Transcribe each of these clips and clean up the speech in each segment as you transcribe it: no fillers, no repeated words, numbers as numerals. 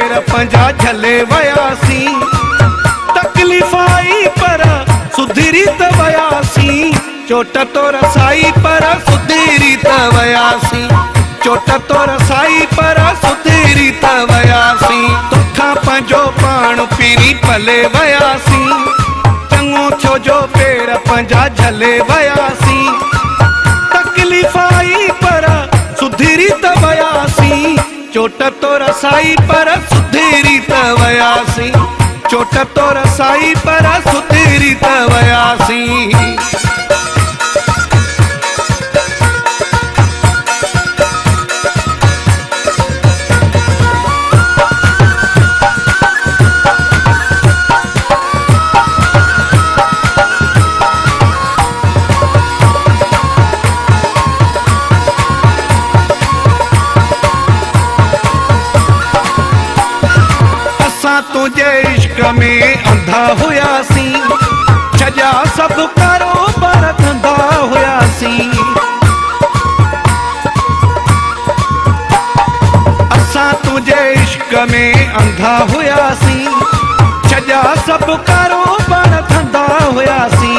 पेर पंजा झले वयासी तकलीफ़ आई पर सुधरी त वयासी चोट तो रसाई पर सुधरी त वयासी चोट तो रसाई पर सुधरी त वयासी तोखां पंहिंजो पाण पीरी पले वयासी चङो छो जो पेर पंजा झले वयासी तकलीफ़ आई पर सुधरी त वयासी चोट तो रसाई पर सुधरी त वयासी चोट तो रसाई पर सुधरी त वयासी तुझे इश्क में अंधा हुयासी छजा सब कारोबार धंधा हुयासी असां तुझे इश्क में अंधा हुयासी छजा सब कारोबार धंधा हुयासी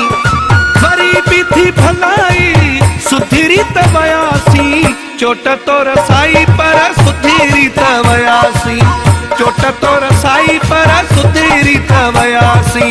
वरी भी थी भलाई सुधरी त वयासी चोट तो रसाई पर सुधरी त वयासी चोट तो रसाई पर सुधरी त वयासी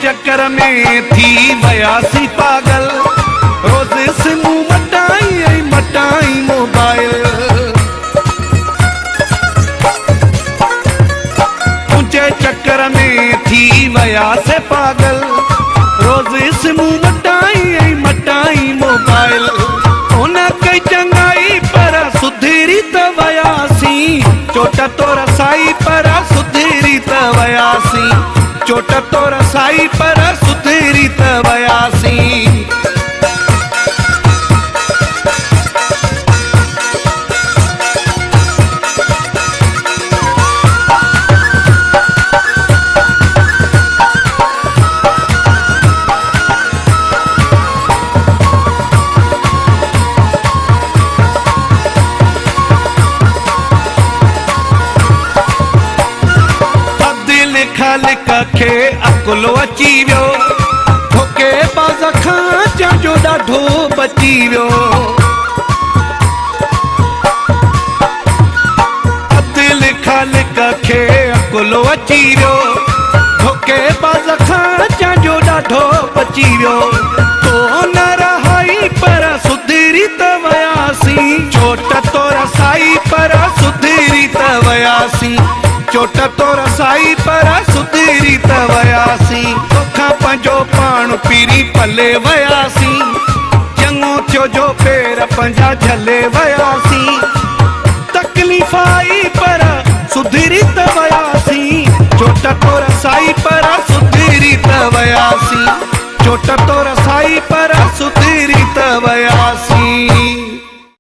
चक्कर में थी वयासी पागल रोज सिम मटाई मटाई मोबाइल ऊंचे चक्कर में थी वयासे पागल रोज सिम मटाई मटाई मोबाइल उन कई चंगाई पर सुधरी त वयासी चोट तो रसाई पर सुधरी त वयासी चोट तो रसाई पर सुधरी त वयासी लिख खे अकुलो अची वियो ठोके बाज़ खां जो ॾाढो बची वियो लिख लिख खे अकुलो अची वियो ठोके बाज़ खां जो ॾाढो बची वियो तो न रहाई पर सुधरी त वयासी चोट तो रसाई पर सुधरी त वयासी चोट तो रसाई पर सुधरी त वयासी तोखां पंहिंजो पाण पीरी पले वयासी चङो थियो जो पेर पंजा झले वयासी तकलीफ़ आई पर सुधरी त वयासी चोट तो रसाई पर सुधरी त वयासी चोट तो रसाई पर सुधरी त वयासी